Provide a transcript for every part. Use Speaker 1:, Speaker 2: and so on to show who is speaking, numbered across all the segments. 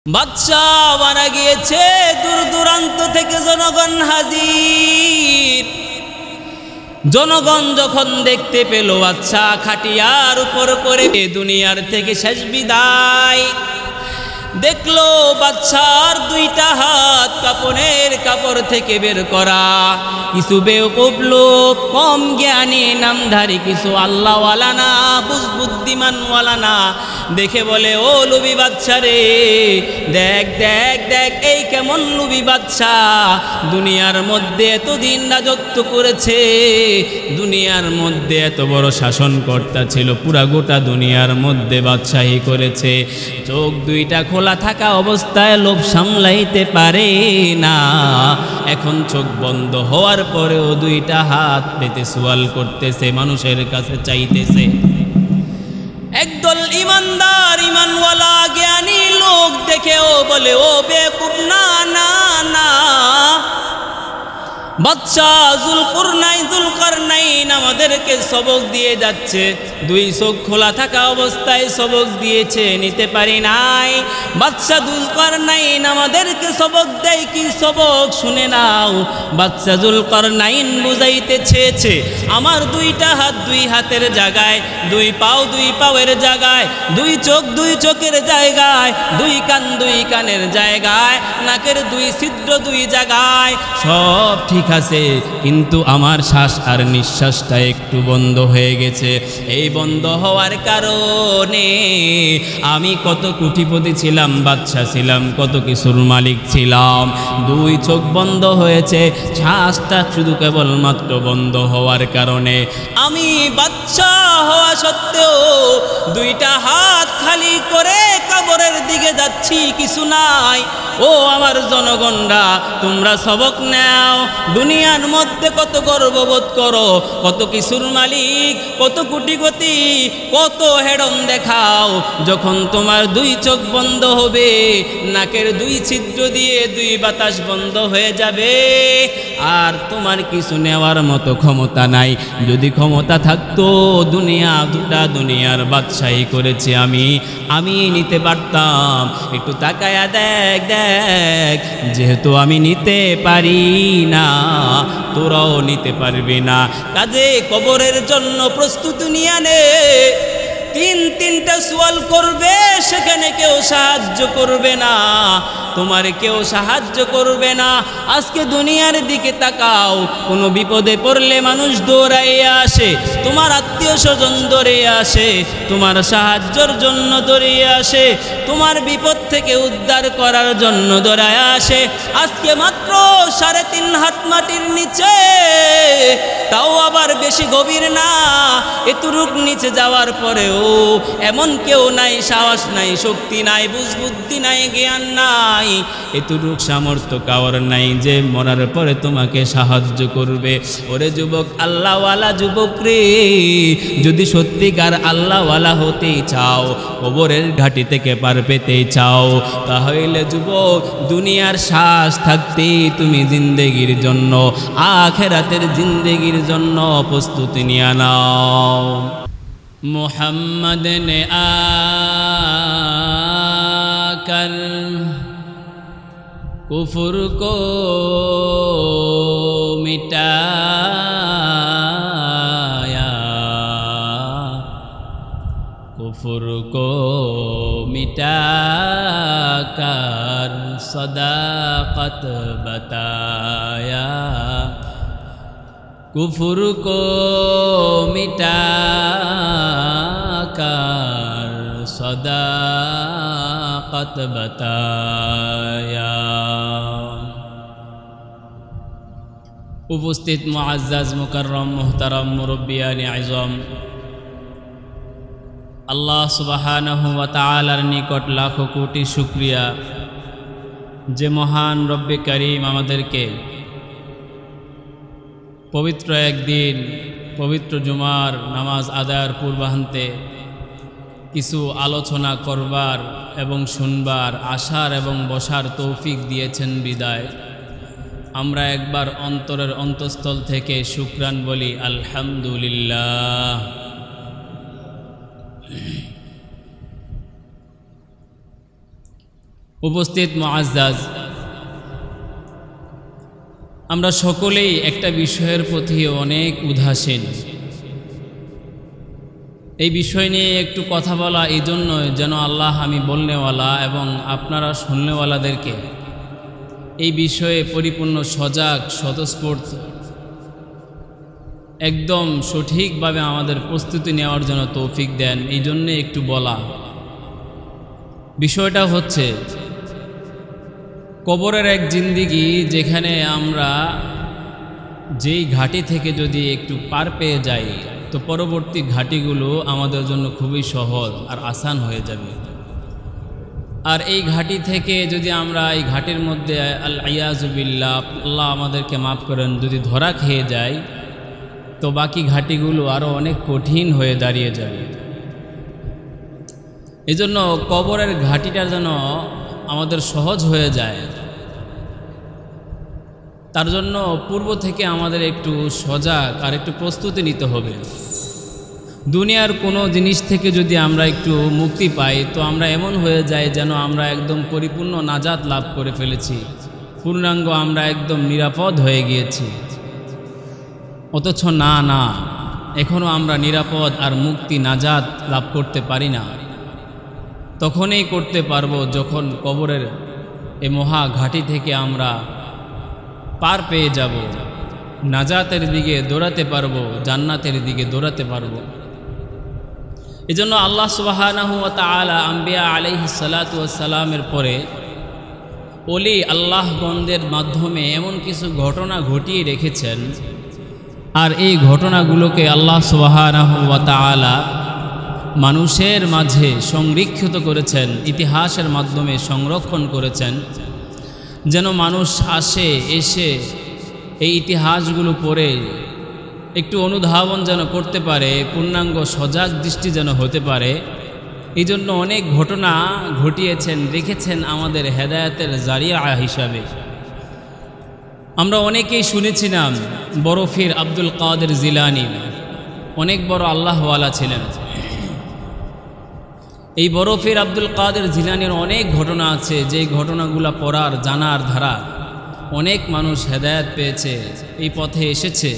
Speaker 1: বাদশা মারা গিয়েছে, দূর দূরান্ত থেকে জনগণ হাজির। জনগণ যখন দেখতে পেল বাদশা খাটিয়ার উপর করে দুনিয়ার থেকে শেষ বিদায়, দেখলো বাদশার দুইটা হাত কাপড়ের কাপড় থেকে বের করা। কিছু বেওকুফ লোক, কম জ্ঞানী নামধারী কিছু আল্লাহওয়ালা না, বুদ্ধিমানওয়ালা না, দেখে বলে, ও লুবি বাদশা রে, দেখ দেখ দেখ, এই কেমন লুবি বাদশা, দুনিয়ার মধ্যে এতদিন রাজত্ব করেছে, দুনিয়ার মধ্যে এত বড় শাসনকর্তা ছিল, পুরা গোটা দুনিয়ার মধ্যে বাদশাহী করেছে, চোখ দুইটা খোলা থাকা অবস্থায় লোভ সামলাইতে পারে না, এখন চোখ বন্ধ হওয়ার পরেও দুইটা হাত পেতে সওয়াল করতেছে, মানুষের কাছে চাইতেছে। একদল ইমানদার ইমানওয়ালা জ্ঞানী লোক দেখেও বলে, ও বেকুব, না না না, বাদশা যুলকারনাইন আমাদেরকে সবক দিয়ে যাচ্ছে, দুই চোখ খোলা থাকা অবস্থায় সবক দিয়েছে, নিতে পারি নাই। বাদশা যুলকারনাইন আমাদেরকে সবক দেয়, কি সবক শুনে নাও। বাদশা যুলকারনাইন বুঝাইতে চেয়েছে, আমার দুইটা হাত দুই হাতের জায়গায়, দুই পাও দুই পাওয়ের জায়গায়, দুই চোখ দুই চোখের জায়গায়, দুই কান দুই কানের জায়গায়, নাকের দুই ছিদ্র দুই জায়গায়, সব ঠিক আছে, কিন্তু আমার শ্বাস আর নিঃশ্বাসটা একটু বন্ধ হয়ে গেছে। এই বন্ধ হওয়ার কারণে আমি কত কোটিপতি ছিলাম, বাদশা ছিলাম, কত কিছুর মালিক ছিলাম, দুই চোখ বন্ধ হয়েছে, শ্বাসটা শুধু কেবলমাত্র বন্ধ হওয়ার কারণে আমি বাদশা হওয়া সত্ত্বেও দুইটা হাত খালি করে কবরের দিকে যাচ্ছি, কিছু নাই। ও আমার জনগণরা, তোমরা সবক নাও, দুনিয়ার মধ্যে কত গর্ববোধ করো, কত কিছুর মালিক, কত কোটিপতি, কত হেডম দেখাও, যখন তোমার দুই চোখ বন্ধ হবে, নাকের দুই ছিদ্র দিয়ে দুই বাতাস বন্ধ হয়ে যাবে, আর তোমার কিছু নেওয়ার মতো ক্ষমতা নাই। যদি ক্ষমতা থাকতো, দুনিয়ার বাদশাহী করেছি আমি নিতে পারতাম। একটু তাকায়া দেখ দেখ, যেহেতু আমি নিতে পারি না, তোরাও নিতে পারবি না, কাজে কবরের জন্য প্রস্তুতি নিয়ে নে। তিনটা সওয়াল করবে, সেখানে কেউ সাহায্য করবে না, তোমার কেউ সাহায্য করবে না। আজকে দুনিয়ার দিকে তাকাও, কোনো বিপদে পড়লে মানুষ দৌড়াইয়া আসে, তোমার আত্মীয় স্বজন দৌড়িয়ে আসে, তোমার সাহায্যের জন্য দৌড়িয়ে আসে, তোমার বিপদ থেকে উদ্ধার করার জন্য দৌড়ায় আসে। আজকে মাত্র 3.5 হাত মাটির নিচে, তাও আবার বেশি গভীর না, এতটুক নিচে যাওয়ার পরেও এমন কেউ নাই, সাহস নাই, শক্তি নাই, বুদ্ধি নাই, জ্ঞান নাই, এতটুক সামর্থ্য কারোর নাই যে মরার পরে তোমাকে সাহায্য করবে। ওরে যুবক, আল্লাহওয়ালা যুবক রে, যদি সত্যিকার আল্লাহওয়ালা হতেই চাও, কবরের ঘাটি থেকে পার পেতে চাও, তাহলে যুবক, দুনিয়ার শ্বাস থাকতেই তুমি জিন্দেগির জন্য, আখিরাতের জিন্দেগির জন্য প্রস্তুতি নিয়ে নাও। मोहम्मद ने आकर कुफर को मिटाया, कुफर को मिटाकर सदाकत बताया, कुफर को मिटाकर सदाकत बताया। उपस्थित मुअज्जज मुकर्रम मुहतरम मुरब्बियान आज़म, আল্লাহ সুবহানাহু ওয়া তাআলার নিকট লাখো কোটি শুকরিয়া যে মহান রব্বে করিম আমাদেরকে পবিত্র একদিন, পবিত্র জুমার নামাজ আদায়ের পূর্বান্তে কিছু আলোচনা করবার এবং শুনবার, আসার এবং বসার তৌফিক দিয়েছেন বিদায় আমরা একবার অন্তরের অন্তঃস্থল থেকে শুকরান বলি আলহামদুলিল্লাহ। উপস্থিত মুআজ্জাজ, আমরা সকলেই একটা বিষয়ের প্রতি অনেক উদাসীন। এই বিষয় নিয়ে একটু কথা বলা এই জন্য যেন আল্লাহ আমি বলনেওয়ালা এবং আপনারা শুননেওয়ালাদেরকে এই বিষয়ে পরিপূর্ণ সজাগ স্বতঃস্ফূর্ত একদম সঠিকভাবে আমাদের প্রস্তুতি নেওয়ার জন্য তৌফিক দেন। এই জন্যে একটু বলা। বিষয়টা হচ্ছে কবরের এক জিন্দিগি, যেখানে আমরা যেই ঘাটি থেকে যদি একটু পার পেয়ে যাই তো পরবর্তী ঘাটিগুলো আমাদের জন্য খুবই সহজ আর আসান হয়ে যাবে। আর এই ঘাটি থেকে যদি আমরা এই ঘাটির মধ্যে আল-ইয়াযু বিল্লাহ, আল্লাহ আমাদেরকে মাফ করেন, যদি ধরা খেয়ে যাই তো বাকি ঘাটিগুলো আরও অনেক কঠিন হয়ে দাঁড়িয়ে যাবে। এজন্য কবরের ঘাটিটা যেন আমাদের সহজ হয়ে যায়, তার জন্য পূর্ব থেকে আমাদের একটু সজাগ আর একটু প্রস্তুতি নিতে হবে। দুনিয়ার কোনো জিনিস থেকে যদি আমরা একটু মুক্তি পাই তো আমরা এমন হয়ে যাই যেন আমরা একদম পরিপূর্ণ নাজাত লাভ করে ফেলেছি, পূর্ণাঙ্গ আমরা একদম নিরাপদ হয়ে গিয়েছি। অথচ না, এখনও আমরা নিরাপদ আর মুক্তি নাজাত লাভ করতে পারি না। তখনই করতে পারবো যখন কবরের এই মহা ঘাটি থেকে আমরা পার পেয়ে যাব, নাজাতের দিকে দৌড়াতে পারবো, জান্নাতের দিকে দৌড়াতে পারবো। এজন্য আল্লাহ সুবহানাহু ওয়া তাআলা আম্বিয়া আলাইহিস সালাতু ওয়াস সালামের পরে ওলি আল্লাহগণদের মাধ্যমে এমন কিছু ঘটনা ঘটিয়ে রেখেছেন, আর এই ঘটনাগুলোকে আল্লাহ সুবহানাহু ওয়া তাআলা মানুষের মাঝে সংরক্ষিত করেছেন, ইতিহাসের মাধ্যমে সংরক্ষণ করেছেন, যেন মানুষ এসে এই ইতিহাসগুলো পড়ে একটু অনুধাবন যেন করতে পারে, পূর্ণাঙ্গ সজাগ দৃষ্টি যেন হতে পারে। এই জন্য অনেক ঘটনা ঘটিয়েছেন, রেখেছেন আমাদের হেদায়েতের জারিয়া হিসাবে। আমরা অনেকেই শুনেছিলাম বরফির আব্দুল কাদের জিলানী অনেক বড় আল্লাহওয়ালা ছিলেন। এই বরফির আব্দুল কাদের জিলানীর অনেক ঘটনা আছে, যেই ঘটনাগুলো পড়ার জানার ধারা অনেক মানুষ হেদায়েত পেয়েছে, এই পথে এসেছে,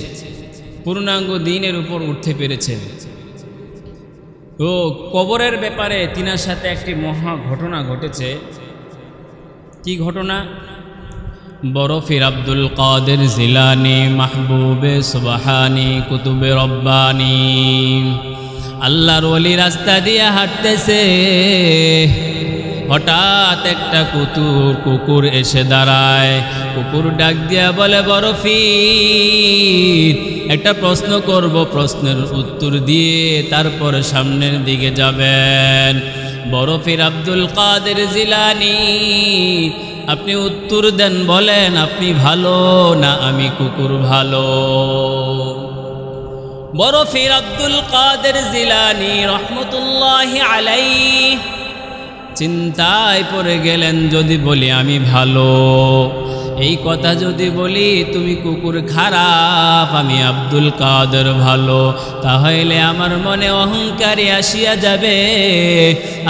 Speaker 1: পূর্ণাঙ্গ দ্বীনের উপর উঠতে পেরেছে। তো কবরের ব্যাপারে তিনার সাথে একটি মহা ঘটনা ঘটেছে। কি ঘটনা? বরফির আব্দুল কাদের জিলানী মাহবুবে সুবহানী কুতুবে রব্বানী আল্লাহর ওলি রাস্তা দিয়ে হাঁটতেছে, হঠাৎ একটা কুকুর এসে দাঁড়ায়। কুকুর ডাক দিয়া বলে, বরফির একটা প্রশ্ন করব, প্রশ্নের উত্তর দিয়ে তারপর সামনের দিকে যাবেন। বরফির আব্দুল কাদের জিলানী, আপনি উত্তর দেন, বলেন আপনি ভালো না আমি কুকুর ভালো? বরফির আব্দুল কাদের জিলানী রহমতুল্লাহি আলাইহি চিন্তায় পড়ে গেলেন, যদি বলি আমি ভালো, এই কথা যদি বলি তুমি কুকুর খারাপ, আমি আব্দুল কাদের ভালো, তাহলে আমার মনে অহংকারী আসিয়া যাবে।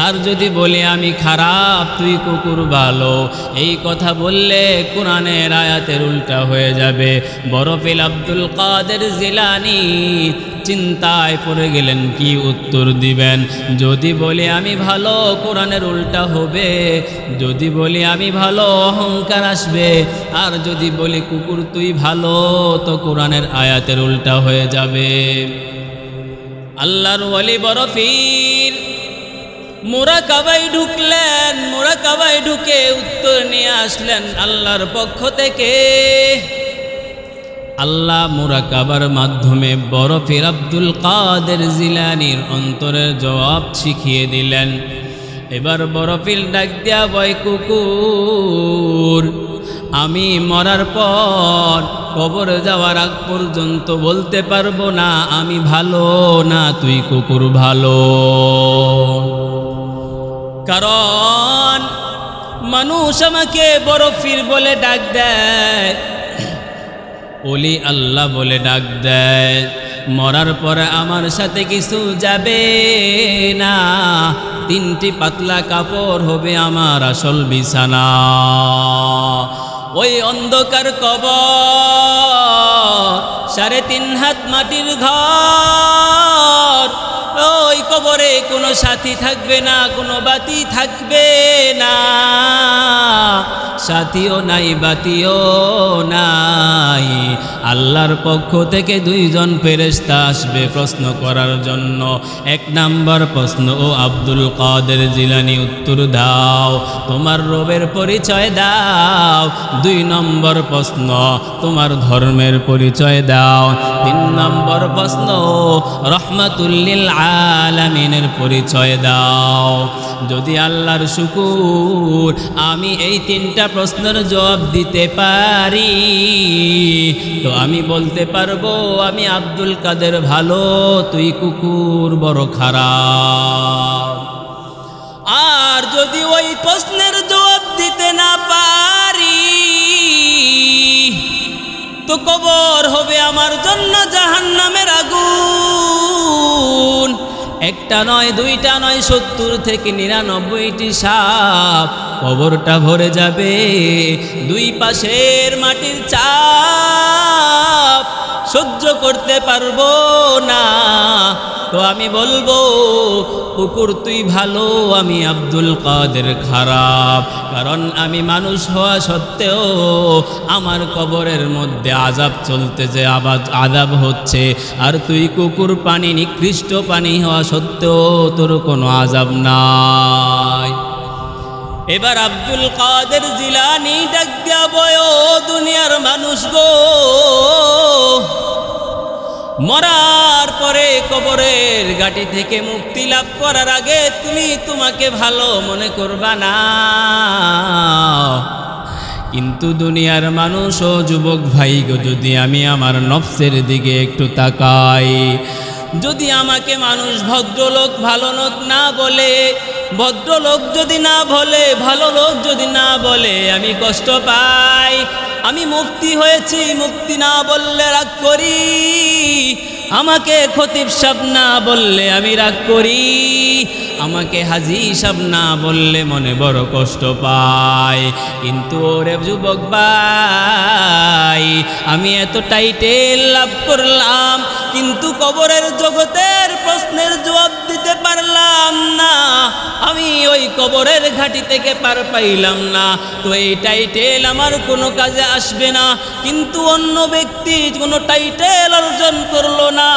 Speaker 1: আর যদি বলি আমি খারাপ, তুই কুকুর ভালো, এই কথা বললে কোরআনের আয়াতের উল্টা হয়ে যাবে। বরফির আব্দুল কাদের জিলানী চিন্তায় পড়ে গেলেন, কি উত্তর দিবেন? যদি বলি আমি ভালো, কোরআনের উল্টা হবে, যদি বলি আমি ভালো, অহংকার আসবে, আর যদি বলি কুকুর তুই ভালো, তো কোরআনের আয়াতের উল্টা হয়ে যাবে। আল্লাহর ওলি বরফির মুরাকাবায় ঢুকলেন, মুরাকাবায় ঢুকে উত্তর নিয়ে আসলেন আল্লাহর পক্ষ থেকে। আল্লাহ মুরাকাবার মাধ্যমে বরফির আব্দুল কাদের জিলানীর অন্তরের জবাব শিখিয়ে দিলেন। এবার বরফির ডাক দিয়া বয়, কুকুর আমি মরার পর কবরে যাওয়ার আগ পর্যন্ত বলতে পারবো না আমি ভালো না তুই কুকুর ভালো, কারণ মানুষ আমাকে বরফির বলে ডাক দেয়, ওলি আল্লাহ বলে ডাক দেয়, মরার পরে আমার সাথে কিছু যাবে না, 3টি পাতলা কাপড় হবে আমার আসল বিছানা। ওই অন্ধকার কবর, 3.5 হাত মাটির ঘর, ওই কবরে কোনো সাথী থাকবে না, কোনো বাতি থাকবে না, সাথীও নাই বাতিও নাই। আল্লাহর পক্ষ থেকে 2 জন ফেরেশতা আসবে প্রশ্ন করার জন্য। 1 নাম্বার প্রশ্ন, ও আব্দুল কাদের জিলানী উত্তর দাও, তোমার রবের পরিচয় দাও। 2 নম্বর প্রশ্ন, তোমার ধর্মের পরিচয় দাও। 3 নম্বর প্রশ্ন, রহমাতুল লিল আলামিনের পরিচয় দাও। যদি আল্লাহর শুকুর আমি এই 3টা প্রশ্নের জবাব দিতে পারি, তো আমি বলতে পারবো আমি আব্দুল কাদের ভালো, তুই কুকুর বড় খারাপ। আর যদি ওই প্রশ্নের জবাব দিতে না পারি, তো কবর হবে আমার জন্য জাহান্নামের আগুন। 1টা নয়, 2টা নয়, 70 থেকে 99টি সাপ কবরটা ভরে যাবে। 2 পাশের মাটির চাপ সহ্য করতে পারবো না, তো আমি বলবো কুকুর তুই ভালো, আমি আব্দুল কাদের খারাপ। কারণ আমি মানুষ হওয়া সত্ত্বেও আমার কবরের মধ্যে আযাব চলতেছে, আযাব হচ্ছে, আর তুই কুকুর পানি, নিকৃষ্ট পানি হওয়া সত্ত্বেও তোর কোনো আযাব নাই। এবার আব্দুল কাদের জিলানী ডাক দিয়া বয়, দুনিয়ার মানুষ গো, মরার পরে কবরের ঘাটি থেকে মুক্তি লাভ করার আগে তুমি তোমাকে ভালো মনে করবা না। কিন্তু দুনিয়ার মানুষ ও যুবক ভাই গো, যদি আমি আমার নফসের দিকে একটু তাকাই, যদি আমাকে মানুষ ভদ্রলোক ভালো লোক না বলে, ভদ্রলোক যদি না বলে, ভালো লোক যদি না বলে, আমি কষ্ট পাই। আমি মুফতি হয়েছি, মুফতি না বললে রাগ করি, আমাকে খতিব সাহেব না বললে আমি রাগ করি, আমাকে হাজী সাহেব না বললে মনে বড় কষ্ট পাই। কিন্তু ওরে যুবক ভাই, আমি এত টাইটেল লাভ করলাম, কিন্তু কবরের জগতের প্রশ্নের জবাব দিতে পারলাম না, আমি ওই কবরের ঘাটি থেকে পার পাইলাম না, তো এই টাইটেল আমার কোনো কাজে আসবে না। কিন্তু অন্য ব্যক্তি কোনো টাইটেল অর্জন করলো না,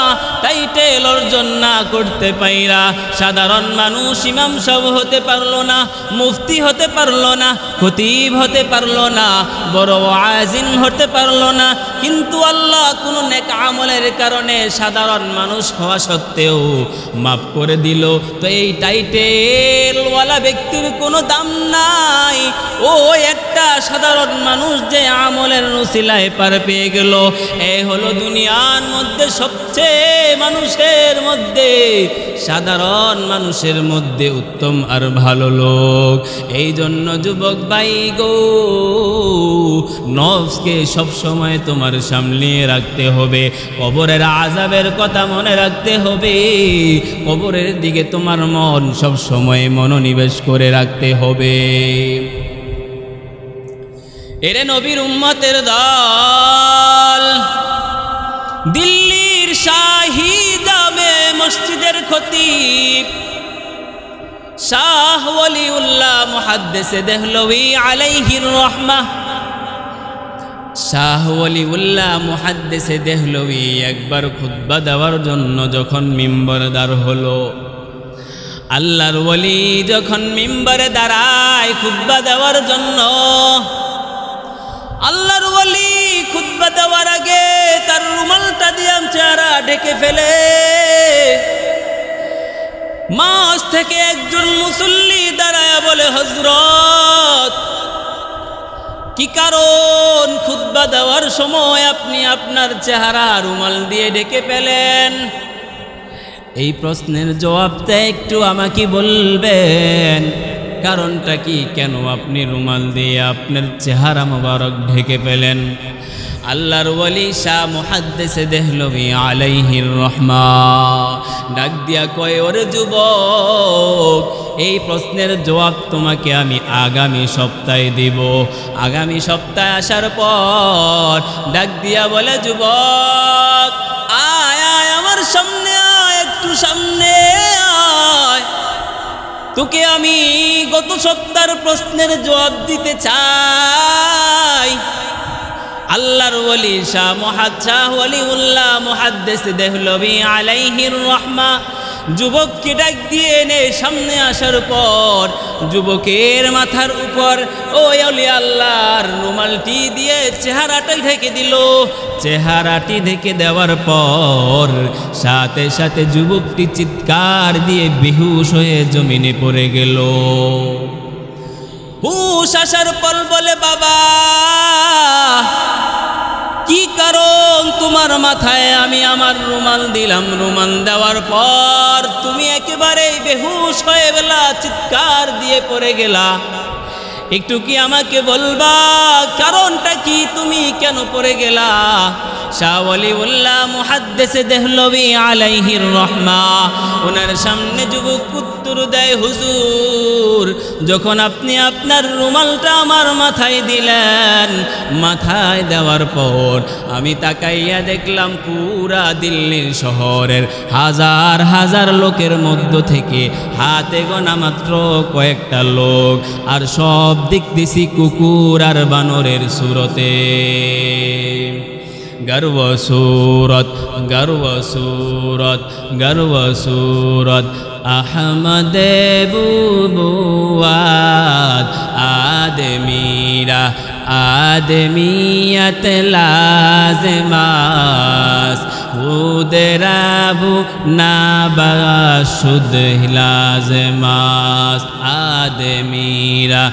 Speaker 1: টাইটেল অর্জন না করতে পাইরা সাধারণ মানুষ ইমাম সাহেব হতে পারলো না, মুফতি হতে পারলো না, খতিব হতে পারলো না, বড় ওয়াজিন হতে পারলো না। কিন্তু আল্লাহ কোনো নেক আমলের কারণে সাধারণ মানুষ হওয়া সত্ত্বেও মাফ করে দিল, তো এই টাইটেলওয়ালা ব্যক্তির কোনো দাম নাই। ও একটা সাধারণ মানুষ যে আমলের উসিলায় পার পেয়ে গেল, এই হলো দুনিয়ার মধ্যে সবচেয়ে মানুষের মধ্যে, সাধারণ মানুষের মধ্যে উত্তম আর ভালো লোক। এই জন্য যুবক ভাই গো, নফসকে সবসময় তোমার সামলিয়ে রাখতে হবে, কবরের আযাবের কথা মনে রাখতে হবে, কবরের দিকে তোমার মন সবসময় মনোনিবেশ করে রাখতে হবে। এরে নবীর উম্মতের দল, দিল্লির শাহী জামে মসজিদের খতিব শাহ ওয়ালিউল্লাহ মুহাদ্দিসে দেহলভী আলাইহির রাহমাহ, শাহ ওয়ালিউল্লাহ মুহাদ্দিসে দেহলভী একবার খুতবা দেওয়ার জন্য যখন মিম্বরদার হলো, আল্লাহর ওয়ালি যখন মিম্বরে দাঁড়ায় খুতবা দেওয়ার জন্য, আল্লাহর ওয়ালি খুতবা দেওয়ার আগে তার রুমালটা দিয়ে চেহারা ঢেকে ফেলে। মাঝ থেকে একজন মুসল্লি দাঁড়ায় বলে, হযরত কি কারণ খুতবা দেওয়ার সময় আপনি আপনার চেহারা রুমাল দিয়ে ঢেকে ফেলেন? এই প্রশ্নের জবাবটা একটু আমাকে বলবেন, কারণটা কি, কেন আপনি রুমাল দিয়ে আপনার চেহারা মোবারক ঢেকে ফেলেন? আল্লাহর ওয়ালি শাহ মুহাদ্দিস দেহলভী আলাইহির রহমা ডাক দিয়া কয়, ওরে যুবক, এই প্রশ্নের জবাব তোমাকে আমি আগামী সপ্তাহে দিব। আগামী সপ্তাহে আসার পর ডাক দিয়া বলে, যুবক আয় আয় আমার সামনে আয়, একটু সামনে আয়, তোকে আমি গত সপ্তাহের প্রশ্নের জবাব দিতে চাই। আল্লাহর ওয়ালি শাহ ওয়ালিউল্লাহ মুহাদ্দিস দেহলভী আলাইহির রহমা যুবককে ডাক দিয়ে এনে সামনে আসার পর যুবকের মাথার উপর ওই ওলি আল্লাহর রুমালটি দিয়ে চেহারাটাই ঢেকে দিল। চেহারাটি ঢেকে দেওয়ার পর সাথে সাথে যুবকটি চিৎকার দিয়ে বেহুশ হয়ে জমিনে পড়ে গেল। হুশ আসার পর বলে, বাবা কি কারণ তোমার মাথায় আমি আমার রুমাল দিলাম, রুমাল দেওয়ার পর তুমি একেবারেই বেহুশ হয়ে গেলা, চিৎকার দিয়ে পড়ে গেলা, একটু কি আমাকে বলবা কারণটা কি, তুমি কেন পড়ে গেলা? শাহ ওয়ালিউল্লাহ মুহাদ্দিস দেহলভী আলাইহির রহমা ওনার সামনে যুবক উত্তর দেয়, হুজুর যখন আপনি আপনার রুমালটা আমার মাথায় দিলেন, মাথায় দেওয়ার পর আমি তাকাইয়া দেখলাম পুরা দিল্লির শহরের হাজার হাজার লোকের মধ্য থেকে হাতে গোনা মাত্র কয়েকটা লোক, আর সব দেখতেছি কুকুর আর বানরের সুরতে। गर्व सूरत अहमद बुबुआत आदमीरा आदमियत लाज़िमास उदराबु नाबाशुद लाज़िमास आदमीरा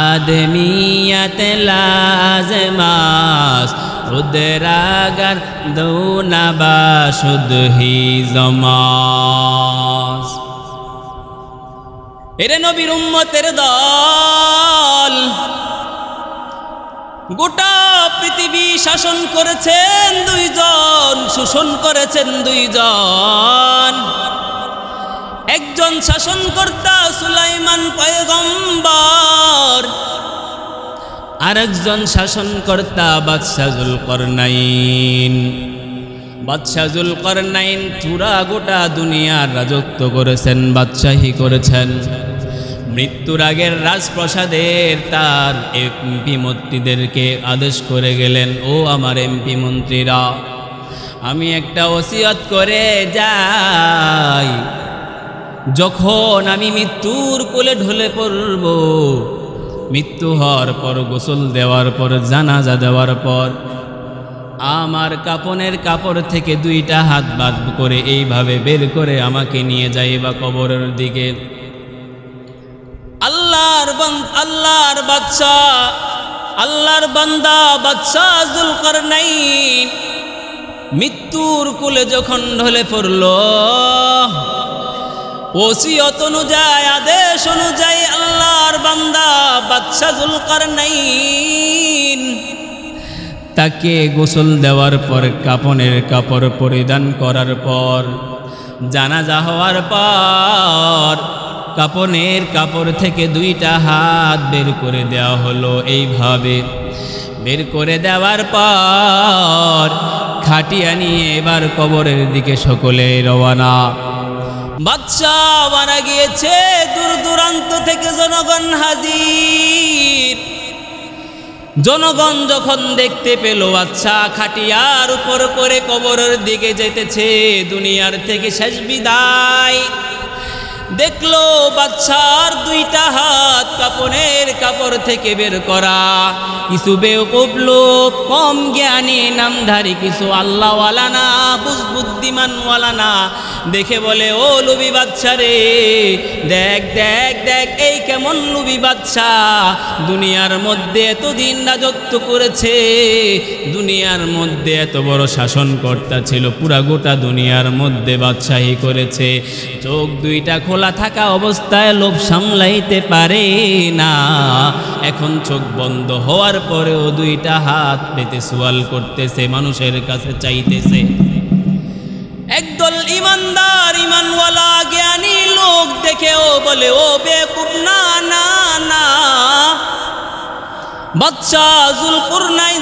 Speaker 1: आदमियत लाज़िमास उदरागर दो नाबाशुद ही जमास। এরে নবীর উম্মতের দল, গোটা পৃথিবী শাসন করেছেন দুইজন, শোষণ করেছেন দুইজন। একজন শাসনকর্তা সুলাইমান পয়গম্বর, আরেকজন শাসনকর্তা বাদশাহ যুলকারনাইন। বাদশাহ যুলকারনাইন পুরা গোটা দুনিয়ার রাজত্ব করেছেন, বাদশাহী করেছেন। মৃত্যুর আগের রাজপ্রাসাদের তার এমপি মন্ত্রীদেরকে আদেশ করে গেলেন, ও আমার এমপি মন্ত্রীরা, আমি একটা ওসিয়ত করে যাই, যখন আমি মৃত্যুর কোলে ঢলে পড়ব, মৃত্যু হওয়ার পর গোসল দেওয়ার পর জানাজা দেওয়ার পর আমার কাপনের কাপড় থেকে দুইটা হাত বাদ করে এইভাবে বের করে আমাকে নিয়ে যাইবা কবরের দিকে। আল্লাহর বাদশাহ, আল্লাহর বান্দা বাদশাহ যুলকারনাইন মৃত্যুর কোলে যখন ঢলে পড়ল, ওসিয়ত অনুযায়ী আদেশ অনুযায়ী আল্লাহর বান্দা বাদশাহ যুলকারনাইন তাকে গোসল দেওয়ার পর কাপনের কাপড় পরিধান করার পর জানাজা হওয়ার পর কাপনের কাপড় থেকে দুইটা হাত বের করে দেওয়া হলো। এইভাবে বের করে দেওয়ার পর খাটিয়া নিয়ে এবার কবরের দিকে সকলে রওনা। বাদশাহ মারা গিয়েছে, দূর দূরান্ত থেকে জনগণ হাজির। জনগণ যখন দেখতে পেল বাদশাহ খাটিয়ার উপর করে কবরের দিকে যেতেছে, দুনিয়ার থেকে শেষ বিদায়, দেখলো বাদশার দুইটা হাত কাপনের কাপড় থেকে বের করা। কিছু বেওকুফ লোক, কম জ্ঞানী নামধারী কিছু আল্লাহওয়ালা না, বুদ্ধিমানওয়ালা না, দেখে বলে, ও লুবি বাচ্চা রে, দেখ দেখ দেখ এই কেমন লুবি বাচ্চা, দুনিয়ার মধ্যে এতদিন রাজত্ব করেছে, দুনিয়ার মধ্যে এত বড় শাসনকর্তা ছিল, পুরা গোটা দুনিয়ার মধ্যে বাদশাহী করেছে, চোখ দুইটা খোলা থাকা অবস্থায় লোভ সামলাইতে পারে না, এখন চোখ বন্ধ হওয়ার পরেও দুইটা হাত পেতে সওয়াল করতেছে, মানুষের কাছে চাইতেছে। একদল ইমানদার ইমানওয়ালা জ্ঞানী লোক দেখেও বলে, ও বেকুব, না না না, বাদশাহ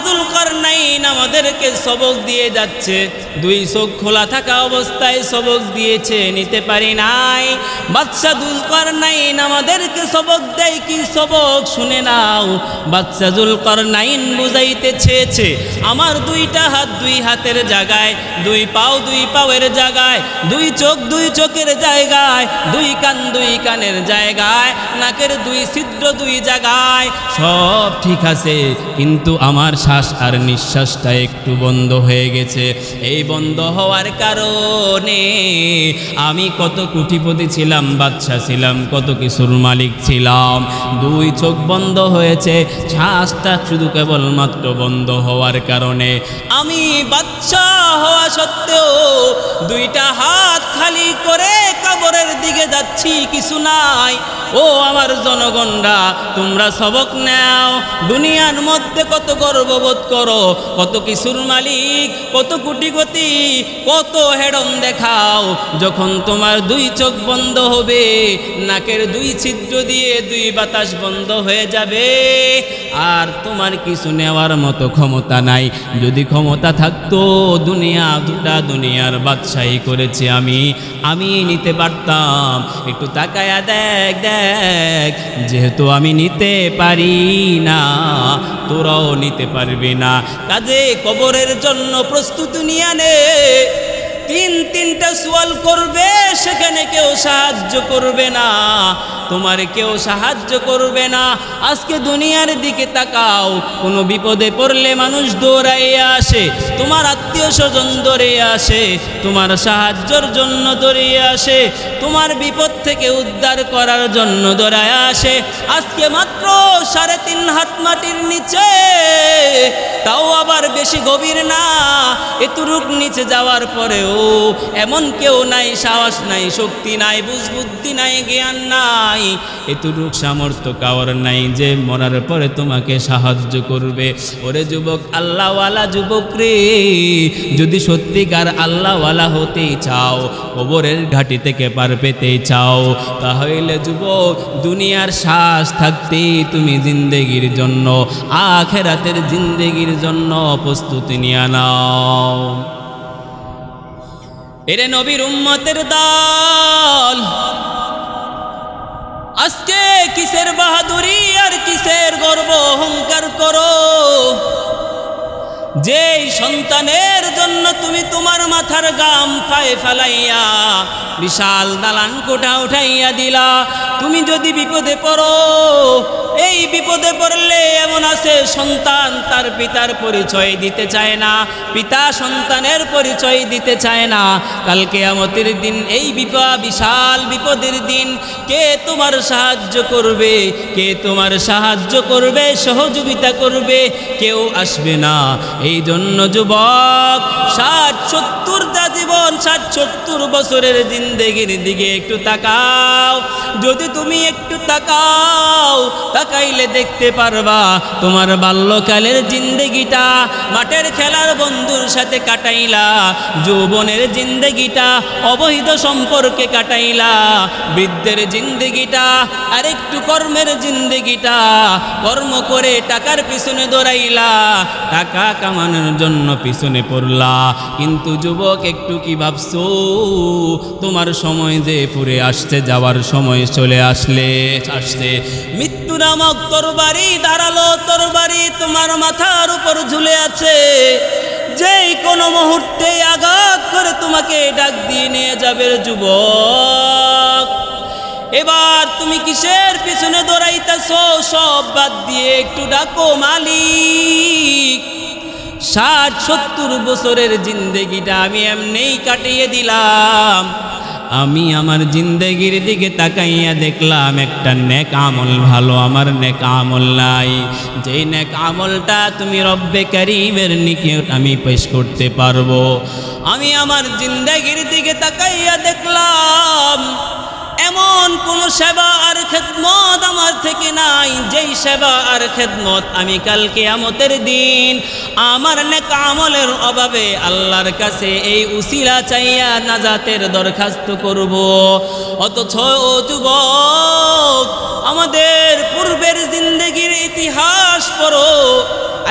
Speaker 1: জুলকারনাইন আমাদেরকে সবক দিয়ে যাচ্ছে, দুই চোখ খোলা থাকা অবস্থায় সবক দিয়েছে, নিতে পারি নাই। বাদশাহ জুলকারনাইন আমাদেরকে সবক দেয়, কি সবক শুনে নাও। বাদশাহ জুলকারনাইন বুঝাইতে চেয়েছে, আমার দুইটা হাত দুই হাতের জায়গায়, দুই পাও দুই পাওয়ের জায়গায়, দুই চোখ দুই চোখের জায়গায়, দুই কান দুই কানের জায়গায়, নাকের দুই ছিদ্র দুই জায়গায়, সব ঠিক আছে, কিন্তু আমার শ্বাস আর নিঃশ্বাসটা একটু বন্ধ হয়ে গেছে। এই বন্ধ হওয়ার কারণে আমি কত কোটিপতি ছিলাম, বাদশা ছিলাম, কত কিছুর মালিক ছিলাম, দুই চোখ বন্ধ হয়েছে, শ্বাসটা শুধু কেবলমাত্র বন্ধ হওয়ার কারণে আমি বাদশা হওয়া সত্ত্বেও দুইটা হাত খালি করে কবরের দিকে যাচ্ছি, কিছু নাই। ও আমার জনগণরা, তোমরা সবক নাও, দুনিয়ার মধ্যে কত গর্ববোধ করো, কত কিছুর মালিক, কত কোটিপতি, কত হেডম দেখাও, যখন তোমার দুই চোখ বন্ধ হবে, নাকের দুই ছিদ্র দিয়ে দুই বাতাস বন্ধ হয়ে যাবে, আর তোমার কিছু নেওয়ার মতো ক্ষমতা নাই। যদি ক্ষমতা থাকতো, দুনিয়ার বাদশাহী করেছি আমি নিতে পারতাম। একটু তাকায়া দেখ দেখ, যেহেতু আমি নিতে পারি না, তোরাও নিতে পারবি না, কাজে কবরের জন্য প্রস্তুতি নিয়ে নে। তিনটা সওয়াল করবে, সেখানে কেউ সাহায্য করবে না, তোমার কেউ সাহায্য করবে না। আজকে দুনিয়ার দিকে তাকাও, কোনো বিপদে পড়লে মানুষ দৌড়াইয়া আসে, তোমার আত্মীয় স্বজন দৌড়িয়ে আসে, তোমার সাহায্যের জন্য দৌড়িয়ে আসে, তোমার বিপদ থেকে উদ্ধার করার জন্য দৌড়ায় আসে। আজকে মাত্র 3.5 হাত মাটির নিচে, তাও আবার বেশি গভীর না, এতটুক নিচে যাওয়ার পরেও এমন কেউ নাই, সাহস নাই, শক্তি নাই, বুদ্ধি নাই, জ্ঞান নাই, এতটুক সামর্থ্য কাওয়ার নাই যে মরার পরে তোমাকে সাহায্য করবে। ওরে যুবক, আল্লাহওয়ালা যুবক রে, যদি সত্যিকার আল্লাহওয়ালা হতেই চাও, কবরের ঘাটি থেকে পার পেতে চাও, তাহলে যুবক দুনিয়ার শ্বাস থাকতেই তুমি জিন্দেগির জন্য, আখিরাতের জিন্দেগির জন্য প্রস্তুতি নিয়ে নাও। এরে নবীর উম্মতের দল, আজকে কিসের বাহাদুরি আর কিসের গর্ব অহংকার করো? যেই সন্তানের জন্য তুমি তোমার মাথার গাম পায়ে ফেলাইয়া বিশাল দালান কোঠা উঠাইয়া দিলা, তুমি যদি বিপদে পড়ো, এই বিপদে পড়লে এমন আছে সন্তান তার পিতার পরিচয় দিতে চায় না, পিতা সন্তানের পরিচয় দিতে চায় না। কাল কিয়ামতের দিন এই বিশাল বিপদের দিন কে তোমার সাহায্য করবে? কে তোমার সাহায্য করবে, সহযোগিতা করবে? কেউ আসবে না। এই জন্য যুবক, 60-70টা জীবন, 60-70 বছরের জিন্দেগির দিকে একটু তাকাও। যদি তুমি একটু তাকাও, তাকাইলে দেখতে পারবা তোমার বাল্যকালের জিন্দেগিটা মাঠের খেলার বন্ধুর সাথে কাটাইলা, যৌবনের জিন্দেগিটা অবৈধ সম্পর্কে কাটাইলা, বৃদ্ধের জিন্দেগিটা আরেকটু কর্মের জিন্দেগিটা, কর্ম করে টাকার পিছনে দৌড়াইলা, টাকা কামানোর জন্য পিছনে পড়লা। কিন্তু যুবক, একটু কি ভাবছো তোমার সময় যে পুরে আসছে, যাওয়ার সময় চলে আসছে। মৃত্যু নামক তরবারি, ধারালো তরবারি তোমার মাথার উপর ঝুলে আছে, যেই কোনো মুহূর্তে আঘাত করে তোমাকে ডাক দিয়ে নিয়ে যাবে। যুবক, এবার তুমি কিসের পিছনে দৌড়াইতেছো? সব বাদ দিয়ে একটু ডাকো মালিক। 60-70 বছরের জিন্দেগিটা আমি এমনিই কাটিয়ে দিলাম। আমি আমার জিন্দেগির দিকে তাকাইয়া দেখলাম একটা নেক আমল ভালো, আমার নেক আমল নাই। যেই নেক আমলটা তুমি রব্বে কারীমের নিকট আমি পেশ করতে পারবো। আমি আমার জিন্দেগির দিকে তাকাইয়া দেখলাম এমন কোন সেবা আর খেদমত আমার থেকে নাই, যেই সেবা আর খেদমত আমি কাল কিয়ামতের দিন আমার নেক আমলের অভাবে আল্লাহর কাছে এই উসিলা চাইয়া নাজাতের দরখাস্ত করব। অথচ ও যুবক, আমাদের পূর্বের জিন্দেগির ইতিহাস পড়ো।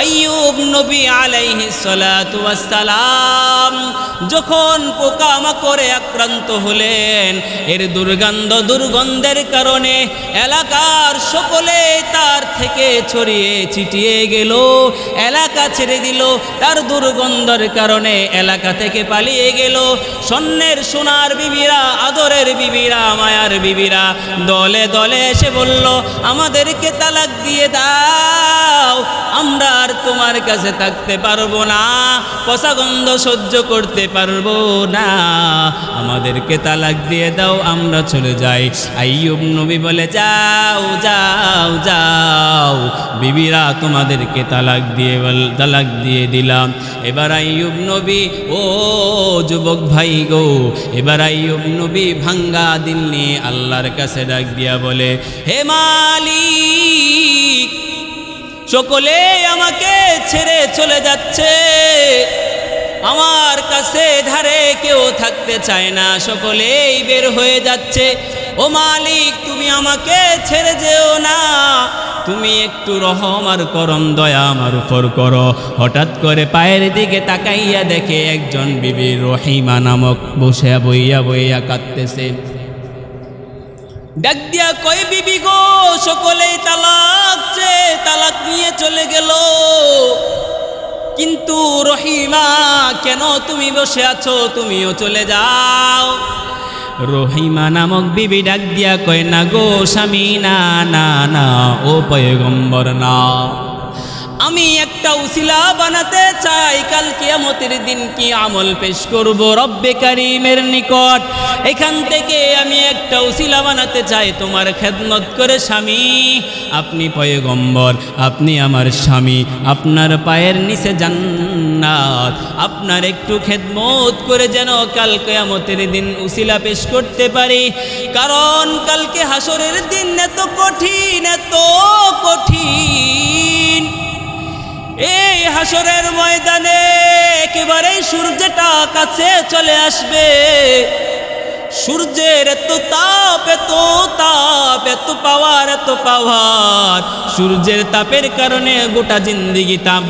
Speaker 1: আইয়ুব নবী আলাইহিস সালাতু ওয়াস সালাম যখন পোকামাকড়ে আক্রান্ত হলেন, এর দুর্গন্ধের কারণে এলাকার সকলে তার থেকে ছড়িয়ে ছিটিয়ে গেল, এলাকা ছেড়ে দিল। তার দুর্গন্ধের কারণে এলাকা থেকে পালিয়ে গেল। স্বর্ণের সোনার বিবিরা, আদরের বিবিরা, মায়ার বিবিরা দলে দলে এসে বলল, আমাদেরকে তালাক দিয়ে দাও, আমরা আর তোমার কাছে থাকতে পারবো না, পচা গন্ধ সহ্য করতে পারবো না, আমাদেরকে তালাক দিয়ে দাও, আমরা চলে যাই। আইয়ুব নবী বলে, যাও যাও যাও বিবিরা, তোমাদেরকে তালাক দিয়ে দিলাম। এবার আইয়ুব নবী, ও যুবক ভাই গো, এবার আইয়ুব নবী ভাঙ্গা দিল নিয়ে আল্লাহর কাছে ডাক দিয়া বলে, হে মালিক, সকলে আমাকে ছেড়ে চলে যাচ্ছে, আমার কাছে ধারে কেউ থাকতে চায় না, সকলেই বের হয়ে যাচ্ছে। ও মালিক, তুমি আমাকে ছেড়ে যেও না, তুমি একটু রহম আর করম দয়া আমার উপর করো। হঠাৎ করে পায়ের দিকে তাকাইয়া দেখে একজন বিবি রহিমা নামক বসে বইয়া বইয়া কাঁদতেছে। ডাক দিয়া কই, বিবি গো, সকলেই তালাক নিয়ে চলে গেল, কিন্তু রহিমা কেন তুমি বসে আছো, তুমিও চলে যাও। রহিমা নামক বিবি ডাক দিয়া কয়, না গো স্বামী, না না না, ও পয়গম্বর না, আমি একটা উসিলা বানাতে চাই, কাল কিয়ামতের দিন কি আমল পেশ করব রব্বে কারীমের নিকট, এখান থেকে আমি একটা উসিলা বানাতে চাই তোমার খেদমত করে। স্বামী, আপনি পয়গম্বর, আপনি আমার স্বামী, আপনার পায়ের নিচে জান্নাত, আপনার একটু খেদমত করে যেন কাল কিয়ামতের দিন উসিলা পেশ করতে পারি, কারণ কালকে হাসরের দিন এত কঠিন, এত কঠিন। এই হাসরের ময়দানে একেবারেই সূর্যটা কাছে চলে আসবে, সূর্যের এত তাপ, এত তাপ, এত পাওয়ার, এত পাওয়ার, সূর্যের তাপের কারণে গোটা জিন্দিগি তাপ,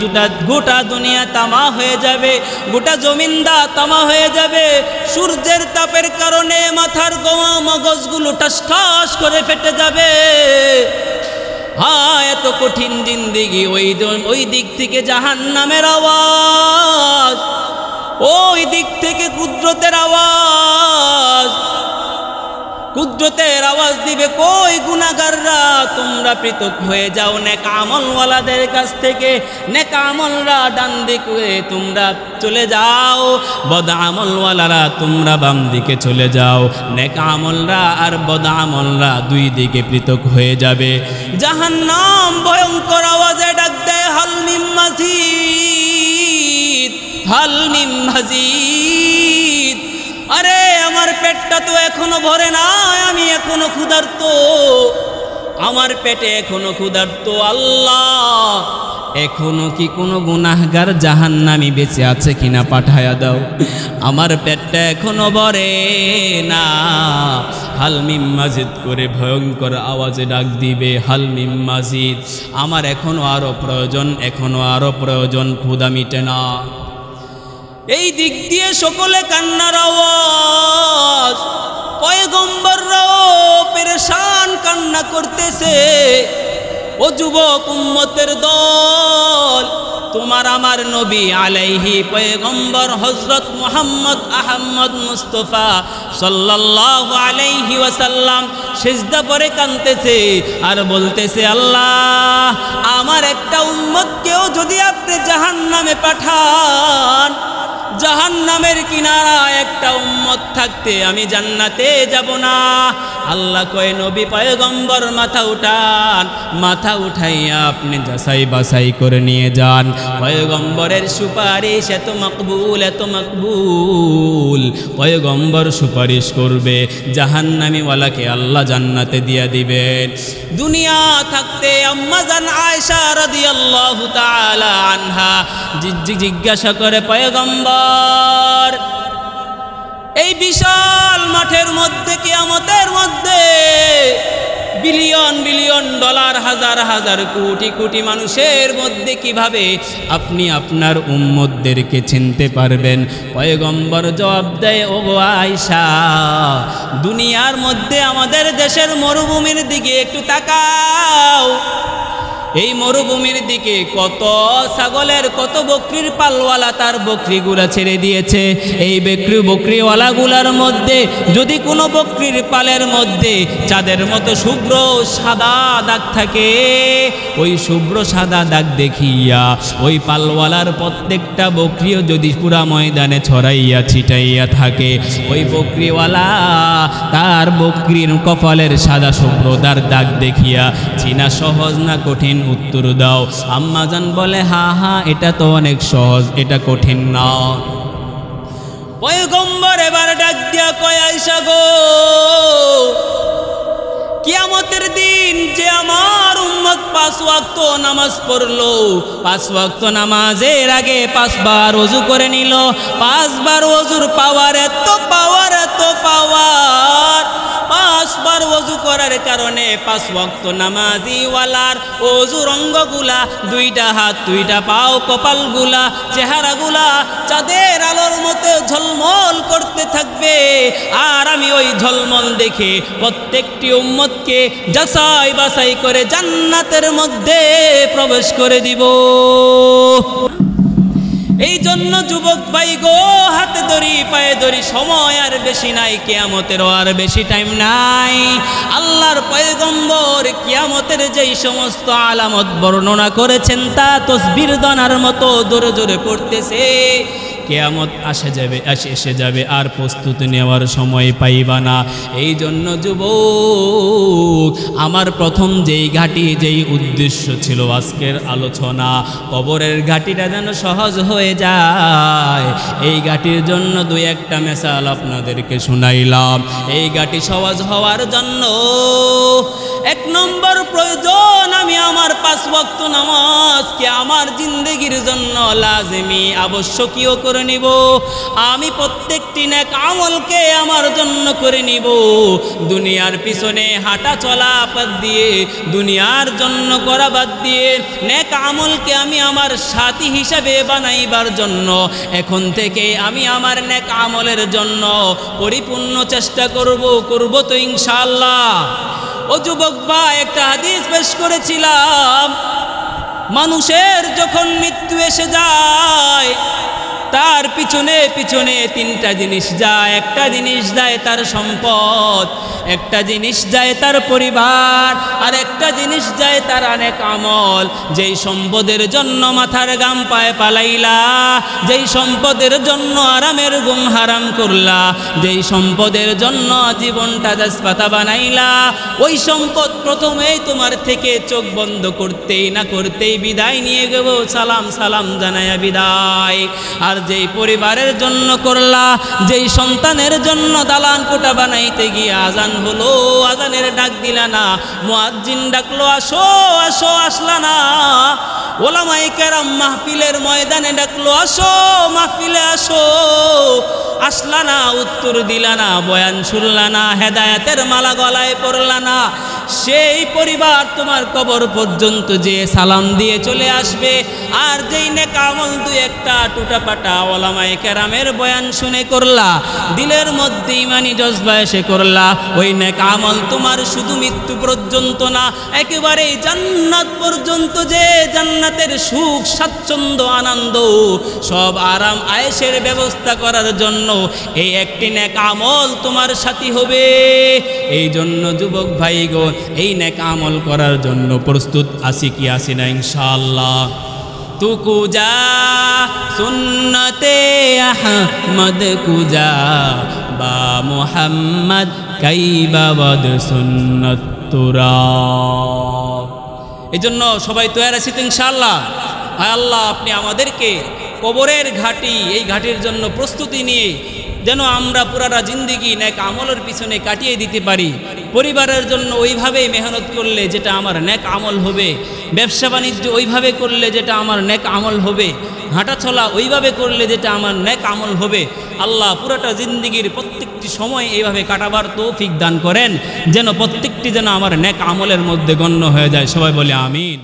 Speaker 1: গোটা দুনিয়া তামা হয়ে যাবে, গোটা জমিনদা তামা হয়ে যাবে। সূর্যের তাপের কারণে মাথার গোয়া মগজগুলো ঠাস ঠাস করে ফেটে যাবে। হ্যাঁ, এত কঠিন জিন্দিগি। ওই দিক থেকে জাহান্নামের আওয়াজ, ওই দিক থেকে কুদরতের আওয়াজ, কুদরতের আওয়াজ দিবে, কই গুনাহগাররা, তোমরা পৃথক হয়ে যাও নেক আমলওয়ালাদের কাছ থেকে, নেক আমলরা ডান দিকে তোমরা চলে যাও, বদ আমলওয়ালারা তোমরা বাম দিকে চলে যাও। নেক আমলরা আর বদ আমলরা দুই দিকে পৃথক হয়ে যাবে। জাহান্নাম ভয়ঙ্কর আওয়াজে ডাক দেয়, হাল মিন মাজিদ, হাল মিন মাজিদ। আরে আমার পেটটা তো এখনো ভরে না, আমি এখনো ক্ষুধার্ত, আমার পেটে এখনো ক্ষুধার্ত। আল্লাহ, এখনো কি কোনো গুনাহগার জাহান্নামী বেঁচে আছে কিনা পাঠায়া দাও, আমার পেটটা এখনো ভরে না। হাল মিন মাজিদ করে ভয়ঙ্কর আওয়াজে ডাক দিবে, হাল মিন মাজিদ, আমার এখনো আরো প্রয়োজন, এখনো আরো প্রয়োজন, ক্ষুধা মিটে না। এই দিক দিয়ে সকলে কান্নার আওয়াজ, পয়গম্বররাও পেরেশান কান্না করতেছে। ও যুবক উম্মতের দল, তোমার আমার নবী আলাইহি পয়গম্বর হযরত মুহাম্মদ আহমদ মুস্তাফা সাল্লাল্লাহু আলাইহি ওয়াসাল্লাম সিজদা পরে কাঁদতেছে আর বলতেছে, আল্লাহ, আমার একটা উম্মতকেও যদি আপনি জাহান্নামে পাঠান, জাহান্নামের কিনারায় একটা উম্মত থাকতে আমি জান্নাতে যাব না। আল্লাহ কয় নবী পয়গম্বর মাথা উঠান, মাথা উঠাইয়া আপনি যাচাই বাছাই করে নিয়ে যান। পয়গম্বরের সুপারিশ এত মকবুল, এত মকবুল, পয়গম্বর সুপারিশ করবে, জাহান্নামীওয়ালাকে আল্লাহ জান্নাতে দিয়া দিবেন। দুনিয়া থাকতে আম্মা জান আয়েশা রাদিয়াল্লাহু তাআলা আনহা জিজ্ঞাসা করে, পয়গম্বর এই বিশাল মাঠের মধ্যে, কিয়ামতের মধ্যে বিলিয়ন বিলিয়ন ডলার, হাজার হাজার কোটি কোটি মানুষের মধ্যে কিভাবে আপনি আপনার উম্মতদেরকে চিনতে পারবেন? পয়গম্বর জবাব দেয়, ও গো আয়েশা, দুনিয়ার মধ্যে আমাদের দেশের মরুভূমির দিকে একটু তাকাও। এই মরুভূমির দিকে কত ছাগলের, কত বকরির পালওয়ালা তার বকরিগুলা ছেড়ে দিয়েছে। এই বকরিওয়ালাগুলার মধ্যে যদি কোনো বকরির পালের মধ্যে চাঁদের মতো শুভ্র সাদা দাগ থাকে, ওই শুভ্র সাদা দাগ দেখিয়া ওই পালওয়ালার প্রত্যেকটা বকরিও যদি পুরা ময়দানে ছড়াইয়া ছিটাইয়া থাকে, ওই বকরিওয়ালা তার বকরির কপালের সাদা শুভ্রতার দাগ দেখিয়া চিনা সহজ না কঠিন? উত্তর দাও। আম্মাজান বলে, হ্যাঁ হ্যাঁ, এটা তো অনেক সহজ, এটা কঠিন না। পয়গম্বর এবার ডাক দিয়া কয়, আয়েশা গো, কিয়ামতের দিন যে আমার উম্মত 5 ওয়াক্ত নামাজ পড়লো, 5 ওয়াক্ত নামাজের আগে 5 বার ওযু করে নিল, 5 বার ওযুর পাওয়ার, এত পাওয়ার, এত পাওয়ার, 5 বার ওযু করার কারণে 5 ওয়াক্ত নামাজিওয়ালার ওযুর অঙ্গগুলা, 2টা হাত, 2টা পাও, কপালগুলা, চেহারাগুলা চাঁদের আলোর মতো ঝলমল করতে থাকবে। আর আমি ওই ঝলমল দেখে প্রত্যেকটি উম্মতকে যাচাই বাছাই করে জান্নাতের মধ্যে প্রবেশ করে দিব। এই জন্য যুবক ভাই গো, হাতে ধরি পায়ে ধরি, সময় আর বেশি নাই, কিয়ামতেরও আর বেশি টাইম নাই। আল্লাহর পয়গম্বর কিয়ামতের যেই সমস্ত আলামত বর্ণনা করেছেন তা তসবির দানার মতো জোরে জোরে পড়তেছে। কিয়ামত এসে যাবে, আর প্রস্তুতি নেওয়ার সময় পাইবা না। এই জন্য যুবক, আমার প্রথম যেই ঘাটি, যেই উদ্দেশ্য ছিল আজকের আলোচনা, কবরের ঘাটিটা যেন সহজ হয়ে যায়, এই ঘাটির জন্য 2-1টা মেসাল আপনাদেরকে শুনাইলাম। এই ঘাটি সহজ হওয়ার জন্য 1 নম্বর প্রয়োজন, আমি আমার 5 ওয়াক্ত নামাজকে আমার জিন্দেগির জন্য লাজিমি আবশ্যকীয় করে নিব। আমি প্রত্যেকটি নেক আমলকে আমার জন্য করে নিব। দুনিয়ার পিছনে হাঁটা চলা বাদ দিয়ে, দুনিয়ার জন্য করা বাদ দিয়ে, নেক আমলকে আমি আমার সাথী হিসাবে বানাইবার জন্য এখন থেকে আমি আমার নেক আমলের জন্য পরিপূর্ণ চেষ্টা করব তো ইনশাআল্লাহ। ও যুবক ভাই, একটা হাদিস পেশ করেছিলাম, মানুষের যখন মৃত্যু এসে যায় তার পিছনে পিছনে 3টা জিনিস যায়। একটা জিনিস যায় তার সম্পদ, একটা জিনিস যায় তার পরিবার, আর একটা জিনিস যায় তার অনেক আমল। যেই সম্পদের জন্য মাথার গাম পায়ে পালাইলা, যেই সম্পদের জন্য আরামের ঘুম হারাম করলা, যেই সম্পদের জন্য জীবনটা দাসপাতা বানাইলা, ওই সম্পদ প্রথমেই তোমার থেকে চোখ বন্ধ করতেই না করতেই বিদায় নিয়ে গেব, সালাম সালাম জানায়া বিদায়। আর যেই পরিবারের জন্য করলা, যেই সন্তানের জন্য দালান কোটা বানাইতে গিয়ে আজান হলো, আজানের ডাক দিলা না, মুয়াজ্জিন ডাকলো আসো আসো, আসলা না, ওলামায়ে কেরাম মাহফিলের ময়দানে ডাকলো আসো, মাহফিলে আসো, আসলা না, উত্তর দিলা না, বয়ান শুনলা না, হেদায়েতের মালা গলায় পড়লা না, সেই পরিবার তোমার কবর পর্যন্ত যে সালাম দিয়ে চলে আসবে। আর যেই নেক আমল 2-1টা টুটাপাটা ওলামায়ে কেরামের বয়ান শুনে করলা, দিলের মধ্যে ইমানি জজবা এসে করলা, ওই নেক আমল তোমার শুধু মৃত্যু পর্যন্ত না, একেবারে জান্নাত পর্যন্ত, যে জান্নাতের সুখ স্বাচ্ছন্দ্য আনন্দ সব আরাম আয়েশের ব্যবস্থা করার জন্য এই একটি নেক আমল তোমার সাথী হবে। এই জন্য যুবক ভাই গো, এই নেক আমল করার জন্য প্রস্তুত আছি কি আছি না ইনশাআল্লাহ? তু কুজা সুন্নতে আহমদ কুজা বা মুহাম্মদ কাইবাবদ সুন্নত তুরা। এই জন্য সবাই তৈরি আছি তো ইনশাআল্লাহ। হায় আল্লাহ, আপনি আমাদেরকে কবরের ঘাটি, এই ঘাটির জন্য প্রস্তুতি নিয়ে যেন আমরা পুরাটা জিন্দিগি নেক আমলের পিছনে কাটিয়ে দিতে পারি। পরিবারের জন্য ওইভাবেই মেহনত করলে যেটা আমার নেক আমল হবে, ব্যবসা বাণিজ্য ওইভাবে করলে যেটা আমার নেক আমল হবে, হাঁটাচলা ওইভাবে করলে যেটা আমার নেক আমল হবে। আল্লাহ পুরাটা জিন্দিগির প্রত্যেকটি সময় এইভাবে কাটাবার তৌফিক দান করেন, যেন প্রত্যেকটি যেন আমার নেক আমলের মধ্যে গণ্য হয়ে যায়। সবাই বলে আমিন।